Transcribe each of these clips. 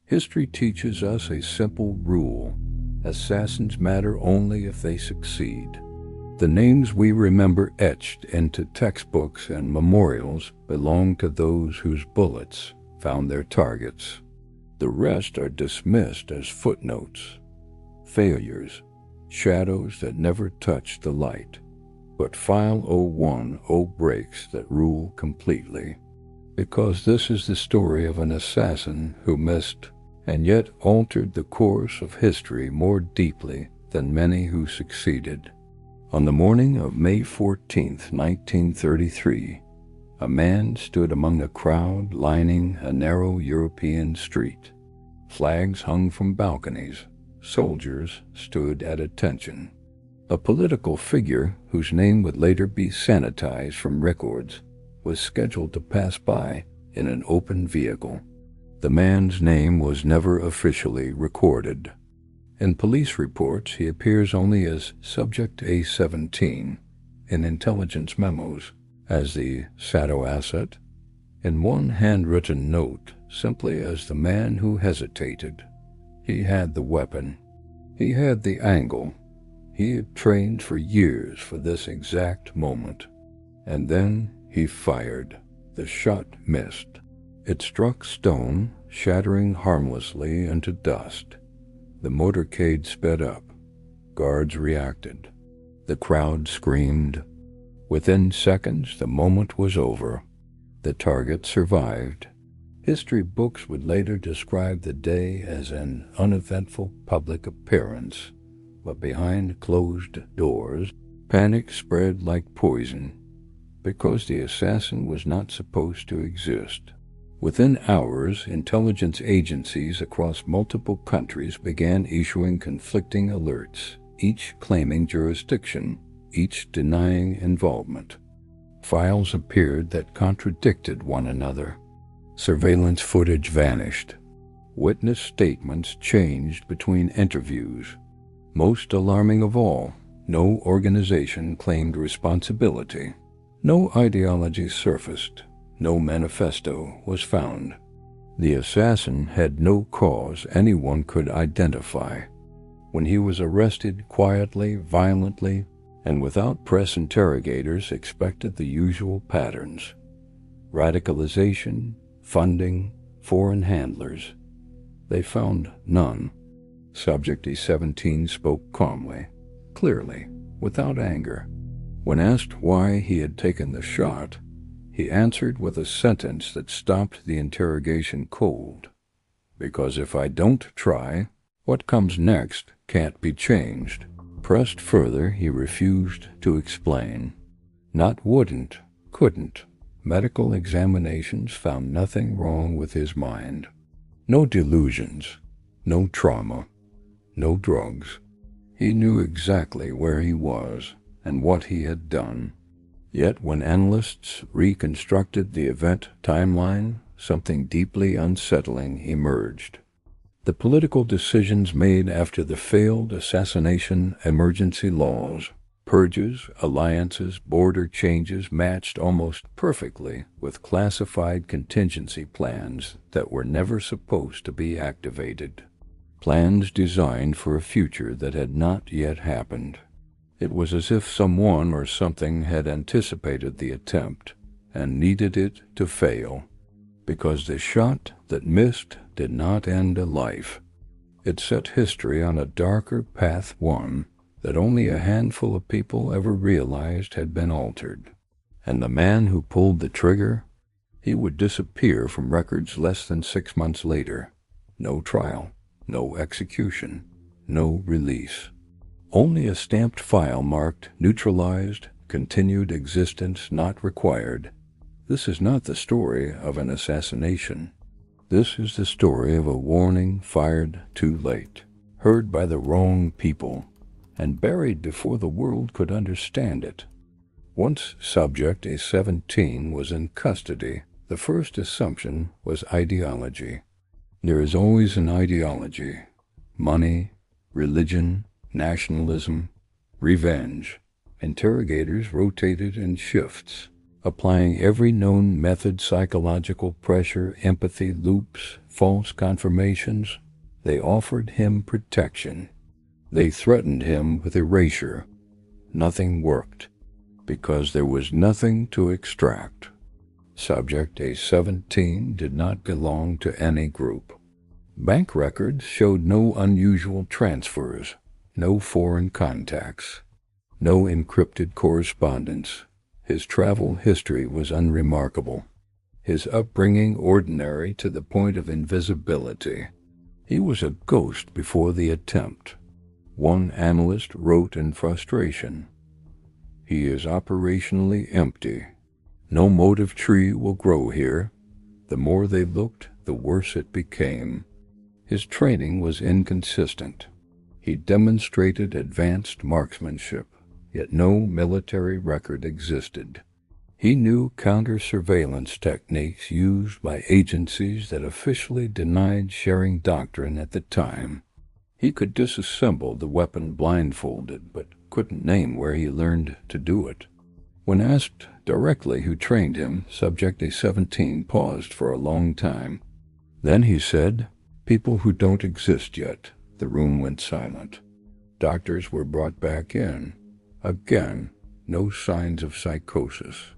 History teaches us a simple rule: assassins matter only if they succeed. The names we remember etched into textbooks and memorials belong to those whose bullets found their targets. The rest are dismissed as footnotes, failures, shadows that never touched the light. But File 01 breaks that rule completely, because this is the story of an assassin who missed and yet altered the course of history more deeply than many who succeeded. On the morning of May 14, 1933, a man stood among a crowd lining a narrow European street. Flags hung from balconies. Soldiers stood at attention. A political figure, whose name would later be sanitized from records, was scheduled to pass by in an open vehicle. The man's name was never officially recorded. In police reports, he appears only as Subject A-17, in intelligence memos as the shadow asset, in one handwritten note simply as the man who hesitated. He had the weapon. He had the angle. He had trained for years for this exact moment. And then he fired. The shot missed. It struck stone, shattering harmlessly into dust. The motorcade sped up. Guards reacted. The crowd screamed. Within seconds, the moment was over. The target survived. History books would later describe the day as an uneventful public appearance, but behind closed doors, panic spread like poison, because the assassin was not supposed to exist. Within hours, intelligence agencies across multiple countries began issuing conflicting alerts, each claiming jurisdiction, each denying involvement. Files appeared that contradicted one another. Surveillance footage vanished. Witness statements changed between interviews. Most alarming of all, no organization claimed responsibility. No ideology surfaced. No manifesto was found. The assassin had no cause anyone could identify. When he was arrested quietly, violently, and without press interrogators, expected the usual patterns: radicalization, funding, foreign handlers. They found none. Subject A-17 spoke calmly, clearly, without anger. When asked why he had taken the shot, he answered with a sentence that stopped the interrogation cold. "Because if I don't try, what comes next can't be changed." Pressed further, he refused to explain. Not wouldn't, couldn't. Medical examinations found nothing wrong with his mind. No delusions, no trauma, no drugs. He knew exactly where he was and what he had done. Yet when analysts reconstructed the event timeline, something deeply unsettling emerged. The political decisions made after the failed assassination emergency laws, purges, alliances, border changes matched almost perfectly with classified contingency plans that were never supposed to be activated. Plans designed for a future that had not yet happened. It was as if someone or something had anticipated the attempt and needed it to fail, because the shot that missed did not end a life. It set history on a darker path, one that only a handful of people ever realized had been altered. And the man who pulled the trigger, he would disappear from records less than 6 months later. No trial, no execution, no release. Only a stamped file marked neutralized, continued existence not required. This is not the story of an assassination. This is the story of a warning fired too late, heard by the wrong people, and buried before the world could understand it. Once Subject A-17 was in custody, the first assumption was ideology. There is always an ideology: money, religion, nationalism, revenge. Interrogators rotated in shifts. Applying every known method, psychological pressure, empathy loops, false confirmations, they offered him protection. They threatened him with erasure. Nothing worked, because there was nothing to extract. Subject A17 did not belong to any group. Bank records showed no unusual transfers, no foreign contacts, no encrypted correspondence. His travel history was unremarkable. His upbringing ordinary to the point of invisibility. He was a ghost before the attempt. One analyst wrote in frustration, "He is operationally empty. No motive tree will grow here." The more they looked, the worse it became. His training was inconsistent. He demonstrated advanced marksmanship, yet no military record existed. He knew counter-surveillance techniques used by agencies that officially denied sharing doctrine at the time. He could disassemble the weapon blindfolded, but couldn't name where he learned to do it. When asked directly who trained him, Subject A17 paused for a long time. Then he said, "People who don't exist yet." The room went silent. Doctors were brought back in. Again, no signs of psychosis.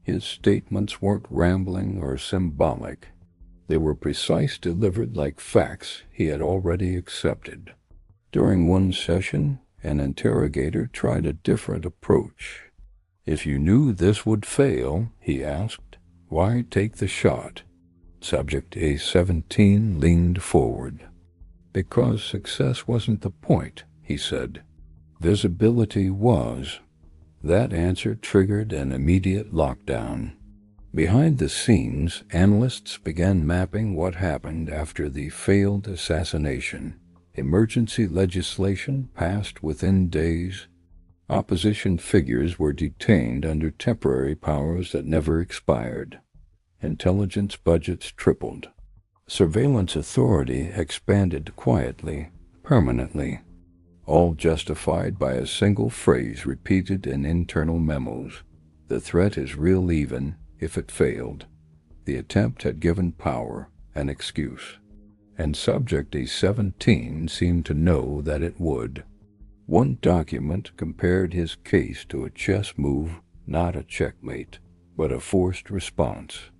His statements weren't rambling or symbolic. They were precise, delivered like facts he had already accepted. During one session, an interrogator tried a different approach. "If you knew this would fail," he asked, "why take the shot?" Subject A17 leaned forward. "Because success wasn't the point," he said. "Visibility was." That answer triggered an immediate lockdown. Behind the scenes, analysts began mapping what happened after the failed assassination. Emergency legislation passed within days. Opposition figures were detained under temporary powers that never expired. Intelligence budgets tripled. Surveillance authority expanded quietly, permanently, all justified by a single phrase repeated in internal memos. The threat is real even if it failed. The attempt had given power an excuse. And Subject A17 seemed to know that it would. One document compared his case to a chess move, not a checkmate, but a forced response.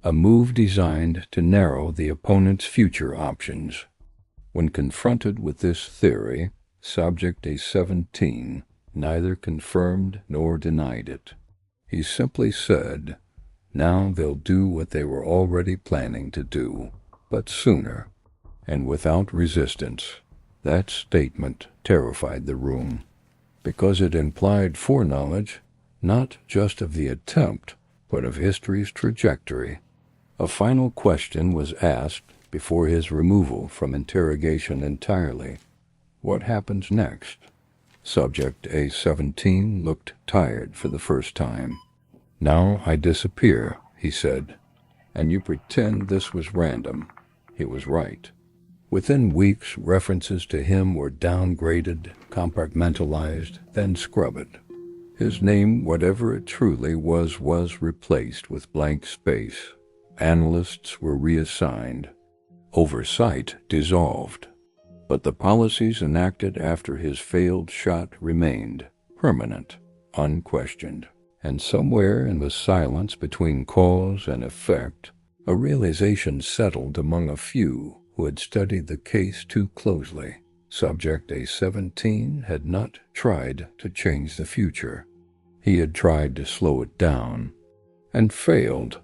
A move designed to narrow the opponent's future options. When confronted with this theory, Subject A17 neither confirmed nor denied it. He simply said, "Now they'll do what they were already planning to do, but sooner, and without resistance." That statement terrified the room, because it implied foreknowledge, not just of the attempt, but of history's trajectory. A final question was asked before his removal from interrogation entirely. What happens next? Subject A17 looked tired for the first time. "Now I disappear," he said, "and you pretend this was random." He was right. Within weeks, references to him were downgraded, compartmentalized, then scrubbed. His name, whatever it truly was replaced with blank space. Analysts were reassigned. Oversight dissolved. But the policies enacted after his failed shot remained, permanent, unquestioned. And somewhere in the silence between cause and effect, a realization settled among a few who had studied the case too closely. Subject A17 had not tried to change the future. He had tried to slow it down, and failed.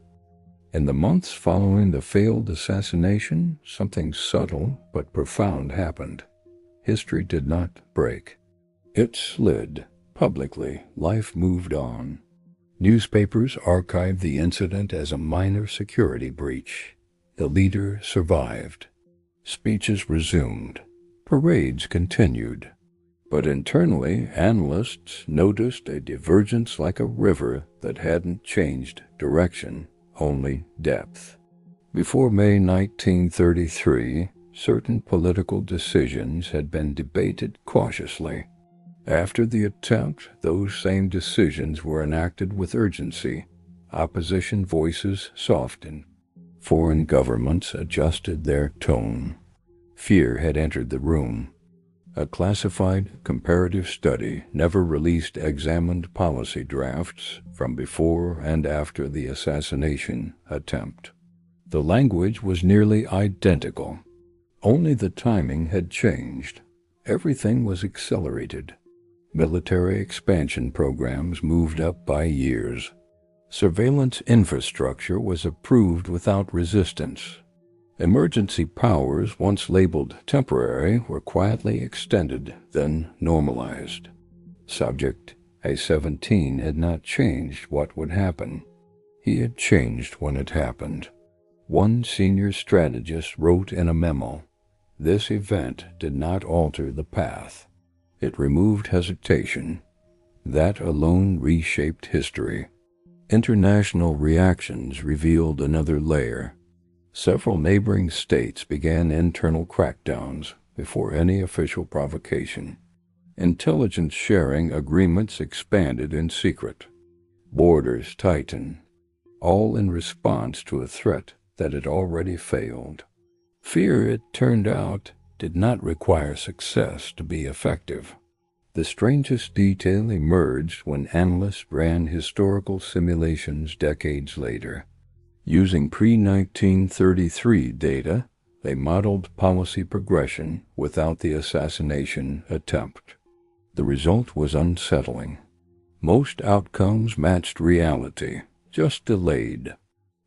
In the months following the failed assassination, something subtle but profound happened. History did not break. It slid. Publicly, life moved on. Newspapers archived the incident as a minor security breach. The leader survived. Speeches resumed. Parades continued. But internally, analysts noticed a divergence like a river that hadn't changed direction, only depth. Before May 1933, certain political decisions had been debated cautiously. After the attempt, those same decisions were enacted with urgency. Opposition voices softened. Foreign governments adjusted their tone. Fear had entered the room. A classified comparative study never released examined policy drafts from before and after the assassination attempt. The language was nearly identical. Only the timing had changed. Everything was accelerated. Military expansion programs moved up by years. Surveillance infrastructure was approved without resistance. Emergency powers, once labeled temporary, were quietly extended, then normalized. Subject A-17 had not changed what would happen. He had changed when it happened. One senior strategist wrote in a memo, "This event did not alter the path. It removed hesitation. That alone reshaped history." International reactions revealed another layer. Several neighboring states began internal crackdowns before any official provocation. Intelligence sharing agreements expanded in secret. Borders tightened, all in response to a threat that had already failed. Fear, it turned out, did not require success to be effective. The strangest detail emerged when analysts ran historical simulations decades later. Using pre-1933 data, they modeled policy progression without the assassination attempt. The result was unsettling. Most outcomes matched reality, just delayed.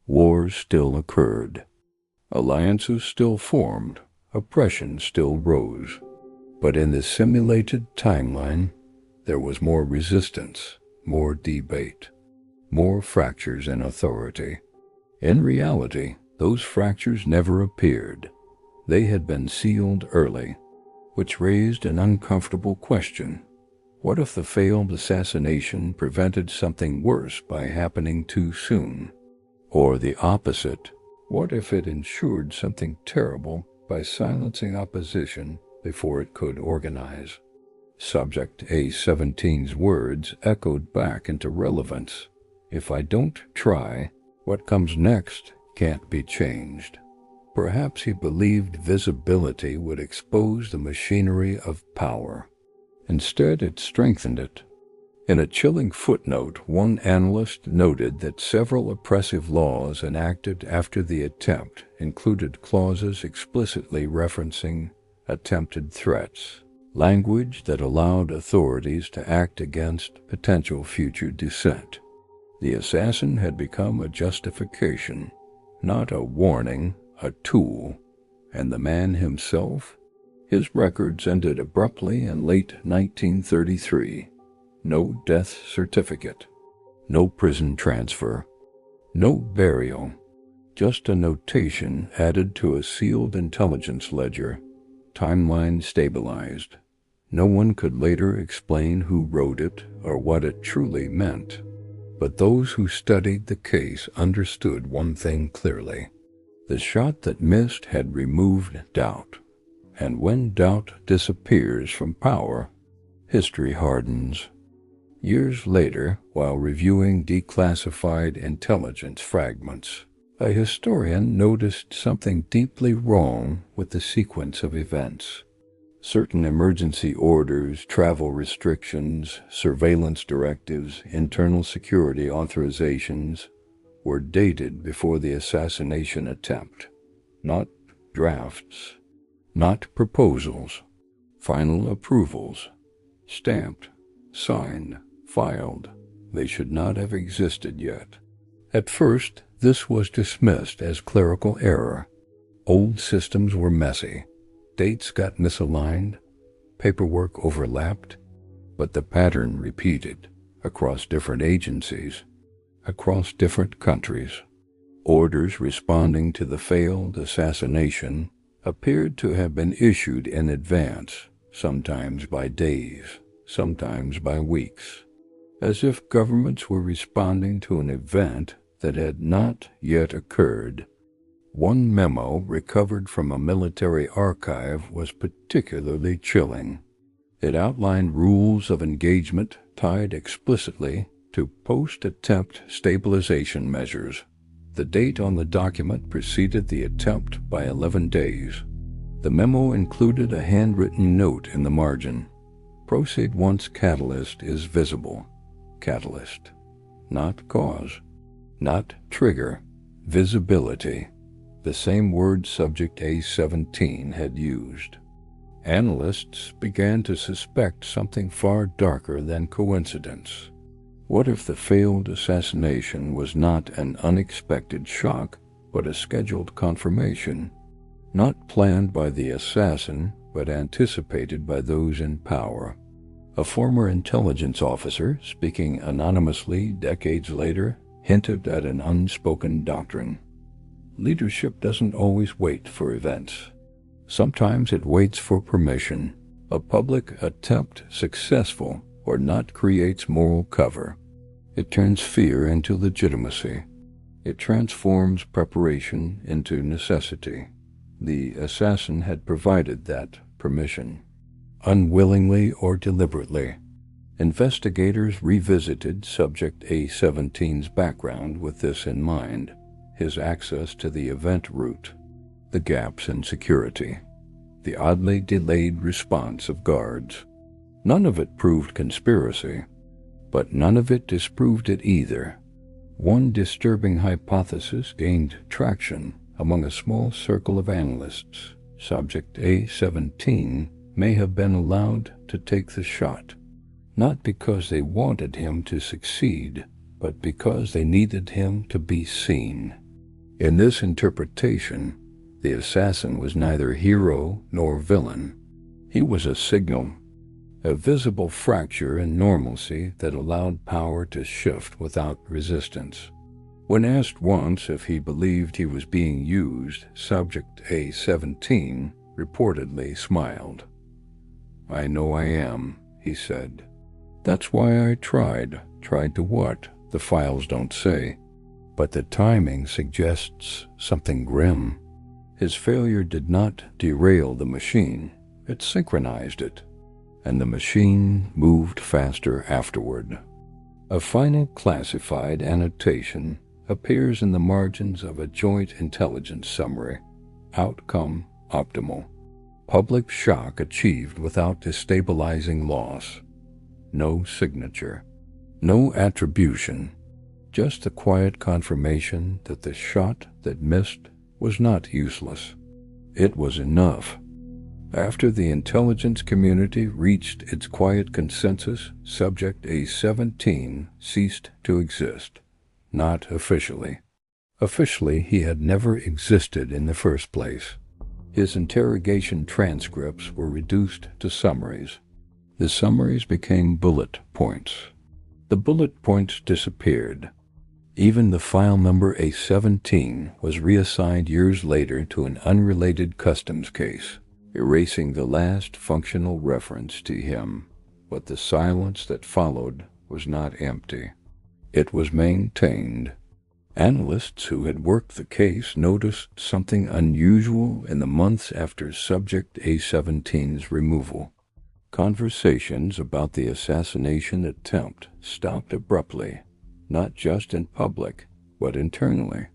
Wars still occurred. Alliances still formed. Oppression still rose. But in the simulated timeline, there was more resistance, more debate, more fractures in authority. In reality, those fractures never appeared. They had been sealed early, which raised an uncomfortable question. What if the failed assassination prevented something worse by happening too soon? Or the opposite, what if it ensured something terrible by silencing opposition before it could organize? Subject A-17's words echoed back into relevance. If I don't try, what comes next can't be changed. Perhaps he believed visibility would expose the machinery of power. Instead, it strengthened it. In a chilling footnote, one analyst noted that several oppressive laws enacted after the attempt included clauses explicitly referencing attempted threats, language that allowed authorities to act against potential future dissent. The assassin had become a justification, not a warning, a tool. And the man himself? His records ended abruptly in late 1933. No death certificate, no prison transfer, no burial, just a notation added to a sealed intelligence ledger, timeline stabilized. No one could later explain who wrote it or what it truly meant. But those who studied the case understood one thing clearly. The shot that missed had removed doubt. And when doubt disappears from power, history hardens. Years later, while reviewing declassified intelligence fragments, a historian noticed something deeply wrong with the sequence of events. Certain emergency orders, travel restrictions, surveillance directives, internal security authorizations were dated before the assassination attempt. Not drafts, not proposals, final approvals, stamped, signed, filed. They should not have existed yet. At first, this was dismissed as clerical error. Old systems were messy. Dates got misaligned, paperwork overlapped, but the pattern repeated across different agencies, across different countries. Orders responding to the failed assassination appeared to have been issued in advance, sometimes by days, sometimes by weeks, as if governments were responding to an event that had not yet occurred. One memo recovered from a military archive was particularly chilling. It outlined rules of engagement tied explicitly to post-attempt stabilization measures. The date on the document preceded the attempt by 11 days. The memo included a handwritten note in the margin. Proceed once catalyst is visible. Catalyst, not cause, not trigger, visibility. The same word subject A17 had used. Analysts began to suspect something far darker than coincidence. What if the failed assassination was not an unexpected shock, but a scheduled confirmation? Not planned by the assassin, but anticipated by those in power. A former intelligence officer, speaking anonymously decades later, hinted at an unspoken doctrine. Leadership doesn't always wait for events. Sometimes it waits for permission. A public attempt, successful or not, creates moral cover. It turns fear into legitimacy. It transforms preparation into necessity. The assassin had provided that permission, unwillingly or deliberately. Investigators revisited Subject A17's background with this in mind: his access to the event route, the gaps in security, the oddly delayed response of guards. None of it proved conspiracy, but none of it disproved it either. One disturbing hypothesis gained traction among a small circle of analysts. Subject A17 may have been allowed to take the shot, not because they wanted him to succeed, but because they needed him to be seen. In this interpretation, the assassin was neither hero nor villain. He was a signal, a visible fracture in normalcy that allowed power to shift without resistance. When asked once if he believed he was being used, Subject A17 reportedly smiled. "I know I am," he said. "That's why I tried. Tried to what? The files don't say. But the timing suggests something grim." His failure did not derail the machine. It synchronized it, and the machine moved faster afterward. A final classified annotation appears in the margins of a joint intelligence summary. Outcome optimal. Public shock achieved without destabilizing loss. No signature. No attribution. Just the quiet confirmation that the shot that missed was not useless. It was enough. After the intelligence community reached its quiet consensus, Subject A17 ceased to exist. Not officially. Officially, he had never existed in the first place. His interrogation transcripts were reduced to summaries. The summaries became bullet points. The bullet points disappeared. Even the file number A17 was reassigned years later to an unrelated customs case, erasing the last functional reference to him. But the silence that followed was not empty. It was maintained. Analysts who had worked the case noticed something unusual in the months after Subject A17's removal. Conversations about the assassination attempt stopped abruptly, not just in public, but internally.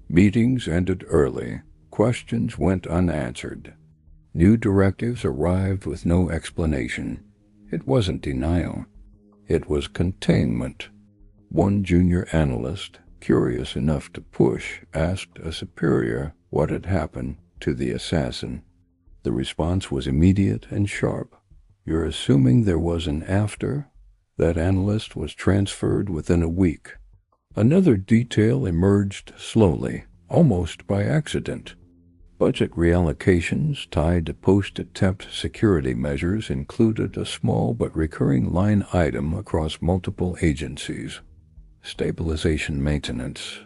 Meetings ended early. Questions went unanswered. New directives arrived with no explanation. It wasn't denial. It was containment. One junior analyst, curious enough to push, asked a superior what had happened to the assassin. The response was immediate and sharp. "You're assuming there was an after?" That analyst was transferred within a week. Another detail emerged slowly, almost by accident. Budget reallocations tied to post-attempt security measures included a small but recurring line item across multiple agencies. Stabilization maintenance.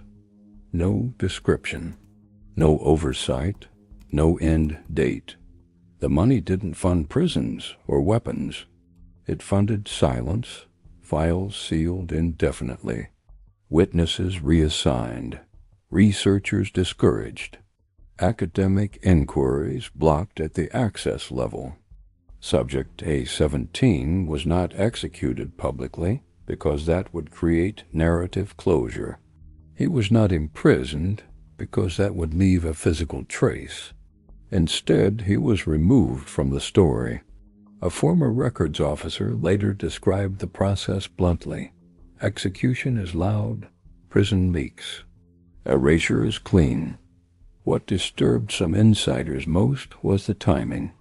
No description. No oversight. No end date. The money didn't fund prisons or weapons. It funded silence, files sealed indefinitely, witnesses reassigned, researchers discouraged, academic inquiries blocked at the access level. Subject A17 was not executed publicly because that would create narrative closure. He was not imprisoned because that would leave a physical trace. Instead, he was removed from the story. A former records officer later described the process bluntly. Execution is loud, prison leaks. Erasure is clean. What disturbed some insiders most was the timing.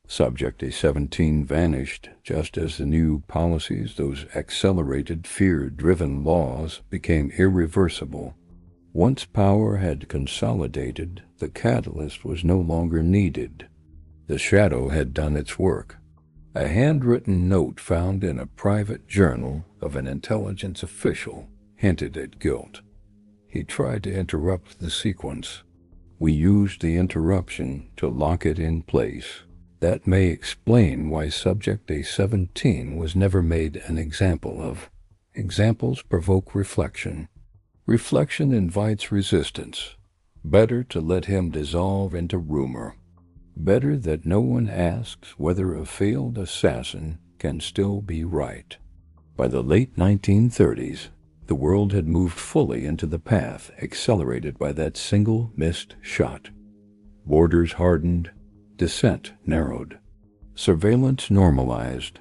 Subject A17 vanished just as the new policies, those accelerated, fear-driven laws, became irreversible. Once power had consolidated, the catalyst was no longer needed. The shadow had done its work. A handwritten note found in a private journal of an intelligence official hinted at guilt. He tried to interrupt the sequence. We used the interruption to lock it in place. That may explain why Subject A17 was never made an example of. Examples provoke reflection. Reflection invites resistance. Better to let him dissolve into rumor. Better that no one asks whether a failed assassin can still be right. By the late 1930s, the world had moved fully into the path accelerated by that single missed shot. Borders hardened, dissent narrowed, surveillance normalized,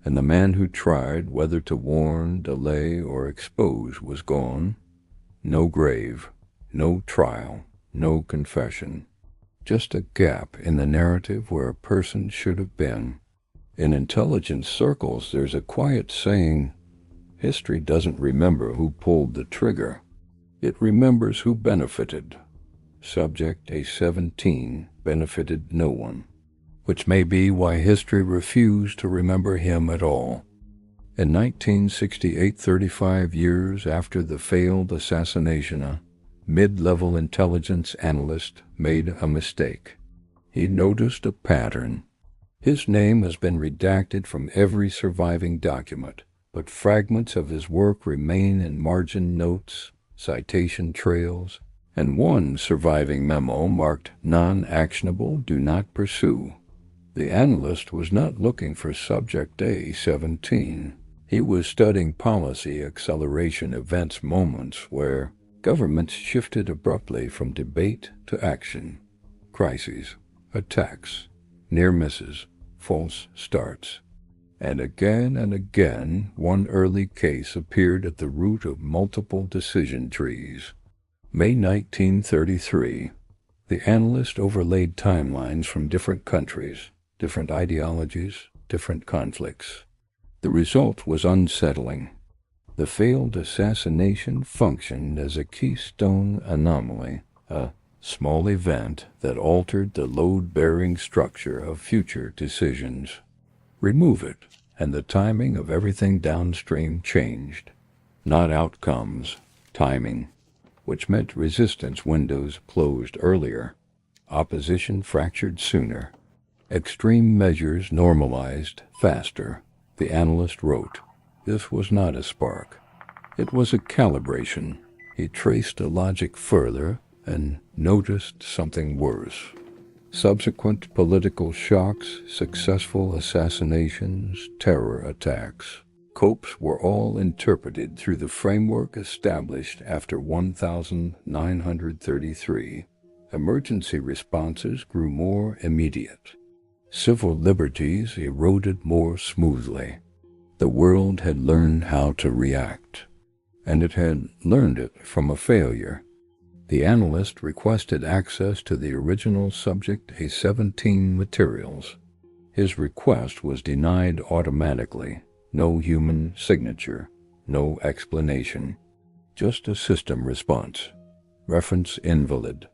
and the man who tried whether to warn, delay, or expose was gone. No grave, no trial, no confession. Just a gap in the narrative where a person should have been. In intelligence circles, there's a quiet saying, history doesn't remember who pulled the trigger. It remembers who benefited. Subject A17 benefited no one, which may be why history refused to remember him at all. In 1968, 35 years after the failed assassination, a mid-level intelligence analyst made a mistake. He noticed a pattern. His name has been redacted from every surviving document, but fragments of his work remain in margin notes, citation trails, and one surviving memo marked non-actionable, do not pursue. The analyst was not looking for Subject A17. He was studying policy acceleration events, moments where governments shifted abruptly from debate to action. Crises, attacks, near misses, false starts. And again, one early case appeared at the root of multiple decision trees. May 1933. The analyst overlaid timelines from different countries, different ideologies, different conflicts. The result was unsettling. The failed assassination functioned as a keystone anomaly, a small event that altered the load-bearing structure of future decisions. Remove it, and the timing of everything downstream changed. Not outcomes, timing, which meant resistance windows closed earlier, opposition fractured sooner, extreme measures normalized faster. The analyst wrote, this was not a spark. It was a calibration. He traced the logic further and noticed something worse. Subsequent political shocks, successful assassinations, terror attacks. Copes were all interpreted through the framework established after 1933. Emergency responses grew more immediate. Civil liberties eroded more smoothly. The world had learned how to react, and it had learned it from a failure. The analyst requested access to the original Subject A17 materials. His request was denied automatically. No human signature, no explanation, just a system response. Reference invalid.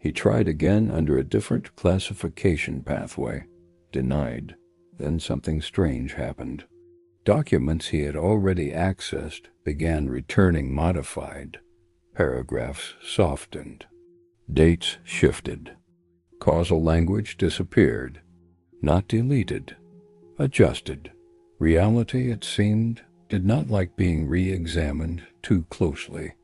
He tried again under a different classification pathway. Denied. Then something strange happened. Documents he had already accessed began returning modified. Paragraphs softened. Dates shifted. Causal language disappeared. Not deleted. Adjusted. Reality, it seemed, did not like being re-examined too closely.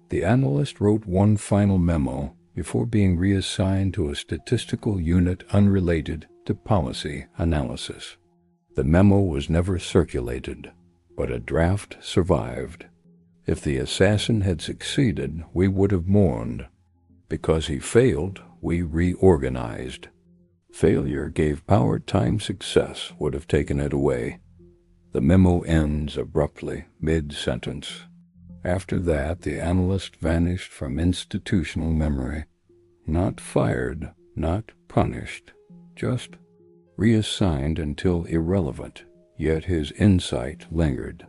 The analyst wrote one final memo before being reassigned to a statistical unit unrelated to policy analysis. The memo was never circulated. but a draft survived. If the assassin had succeeded, we would have mourned. Because he failed, we reorganized. Failure gave power, time success would have taken it away. The memo ends abruptly, mid-sentence. After that, the analyst vanished from institutional memory. Not fired, not punished, just reassigned until irrelevant, yet his insight lingered.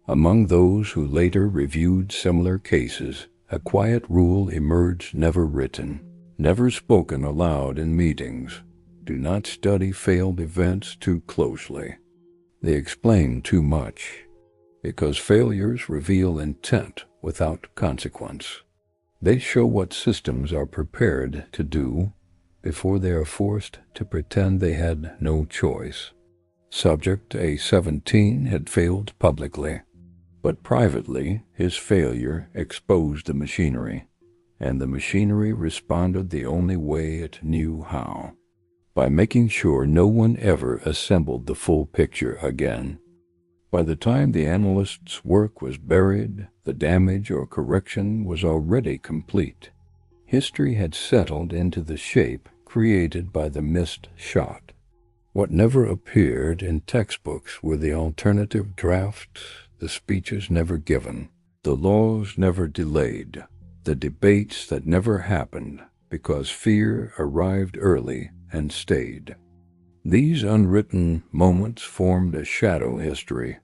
Among those who later reviewed similar cases, a quiet rule emerged, never written, never spoken aloud in meetings. Do not study failed events too closely. They explain too much, because failures reveal intent without consequence. They show what systems are prepared to do before they are forced to pretend they had no choice. Subject A17 had failed publicly, but privately his failure exposed the machinery, and the machinery responded the only way it knew how, by making sure no one ever assembled the full picture again. By the time the analyst's work was buried, the damage or correction was already complete. History had settled into the shape created by the missed shot. What never appeared in textbooks were the alternative drafts, the speeches never given, the laws never delayed, the debates that never happened because fear arrived early and stayed. These unwritten moments formed a shadow history,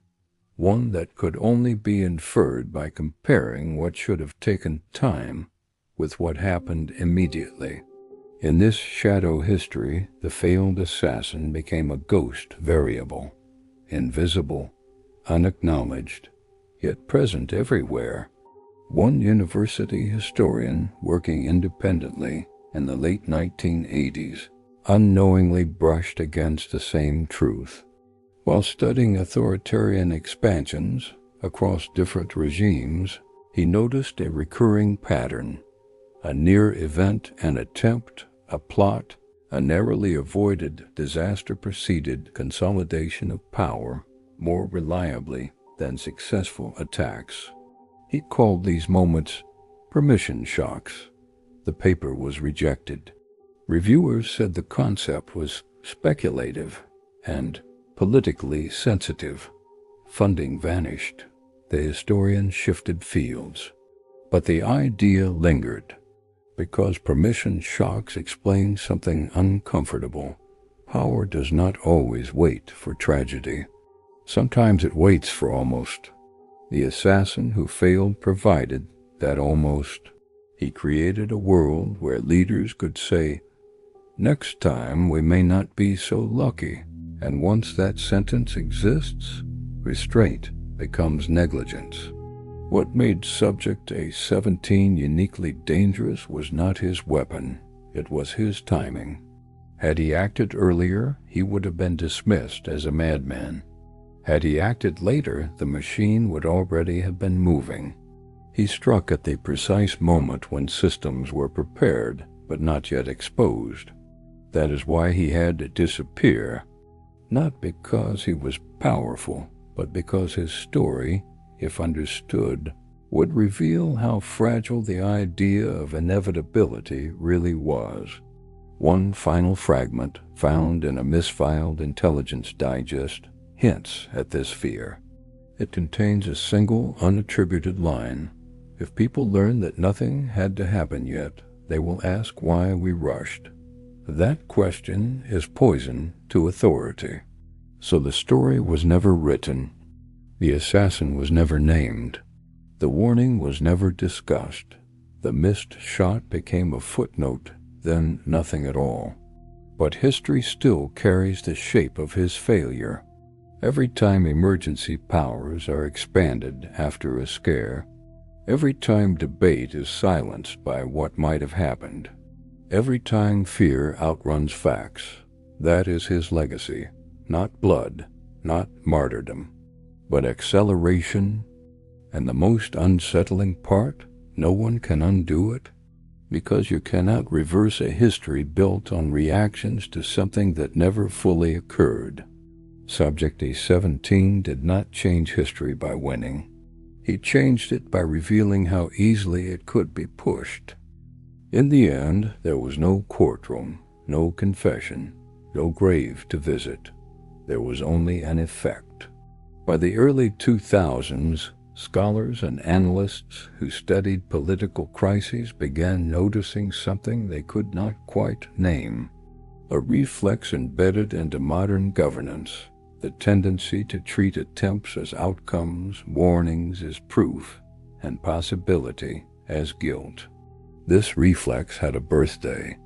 one that could only be inferred by comparing what should have taken time with what happened immediately. In this shadow history, the failed assassin became a ghost variable, invisible, unacknowledged, yet present everywhere. One university historian working independently in the late 1980s unknowingly brushed against the same truth. While studying authoritarian expansions across different regimes, he noticed a recurring pattern. A near event, an attempt, a plot, a narrowly avoided disaster preceded consolidation of power more reliably than successful attacks. He called these moments permission shocks. The paper was rejected. Reviewers said the concept was speculative and politically sensitive. Funding vanished. The historian shifted fields. But the idea lingered, because permission shocks explain something uncomfortable. Power does not always wait for tragedy. Sometimes it waits for almost. The assassin who failed provided that almost. He created a world where leaders could say, "Next time we may not be so lucky," and once that sentence exists, restraint becomes negligence. What made Subject A17 uniquely dangerous was not his weapon, it was his timing. Had he acted earlier, he would have been dismissed as a madman. Had he acted later, the machine would already have been moving. He struck at the precise moment when systems were prepared, but not yet exposed. That is why he had to disappear, not because he was powerful, but because his story, if understood, would reveal how fragile the idea of inevitability really was. One final fragment, found in a misfiled Intelligence Digest, hints at this fear. It contains a single, unattributed line. If people learn that nothing had to happen yet, they will ask why we rushed. That question is poison to authority. So the story was never written. The assassin was never named. The warning was never discussed. The missed shot became a footnote, then nothing at all. But history still carries the shape of his failure. Every time emergency powers are expanded after a scare, every time debate is silenced by what might have happened, every time fear outruns facts, that is his legacy. Not blood, not martyrdom, but acceleration. And the most unsettling part, no one can undo it, because you cannot reverse a history built on reactions to something that never fully occurred. Subject A17 did not change history by winning. He changed it by revealing how easily it could be pushed. In the end, there was no courtroom, no confession, no grave to visit. There was only an effect. By the early 2000s, scholars and analysts who studied political crises began noticing something they could not quite name. A reflex embedded into modern governance, the tendency to treat attempts as outcomes, warnings as proof, and possibility as guilt. This reflex had a birthday.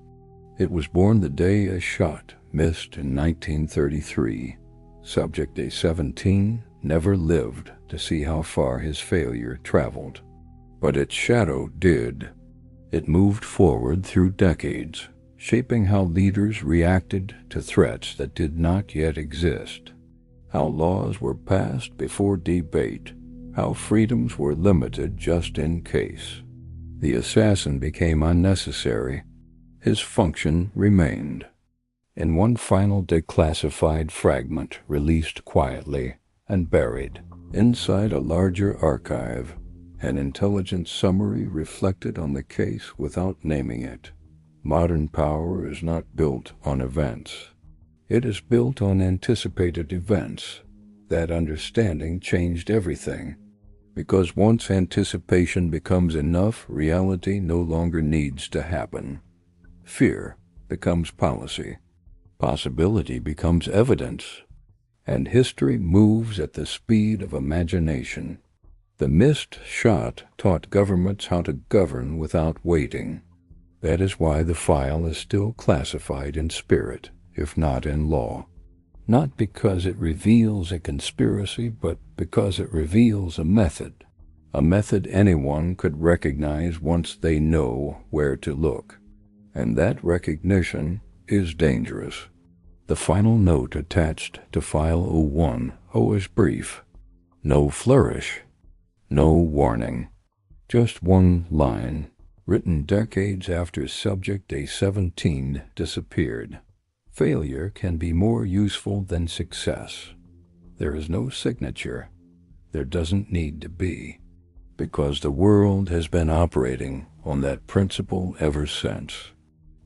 It was born the day a shot missed in 1933. Subject A17 never lived to see how far his failure traveled. But its shadow did. It moved forward through decades, shaping how leaders reacted to threats that did not yet exist, how laws were passed before debate, how freedoms were limited just in case. The assassin became unnecessary. His function remained. In one final declassified fragment released quietly and buried inside a larger archive, an intelligent summary reflected on the case without naming it. Modern power is not built on events. It is built on anticipated events. That understanding changed everything. Because once anticipation becomes enough, reality no longer needs to happen. Fear becomes policy. Possibility becomes evidence. And history moves at the speed of imagination. The missed shot taught governments how to govern without waiting. That is why the file is still classified in spirit, if not in law. Not because it reveals a conspiracy, but because it reveals a method anyone could recognize once they know where to look. And that recognition is dangerous. The final note attached to File 01 is brief. No flourish, no warning. Just one line, written decades after Subject A17 disappeared. Failure can be more useful than success. There is no signature. There doesn't need to be, because the world has been operating on that principle ever since.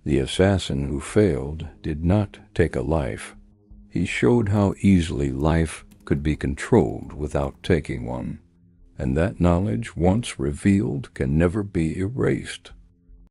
The assassin who failed did not take a life. He showed how easily life could be controlled without taking one, and that knowledge, once revealed, can never be erased.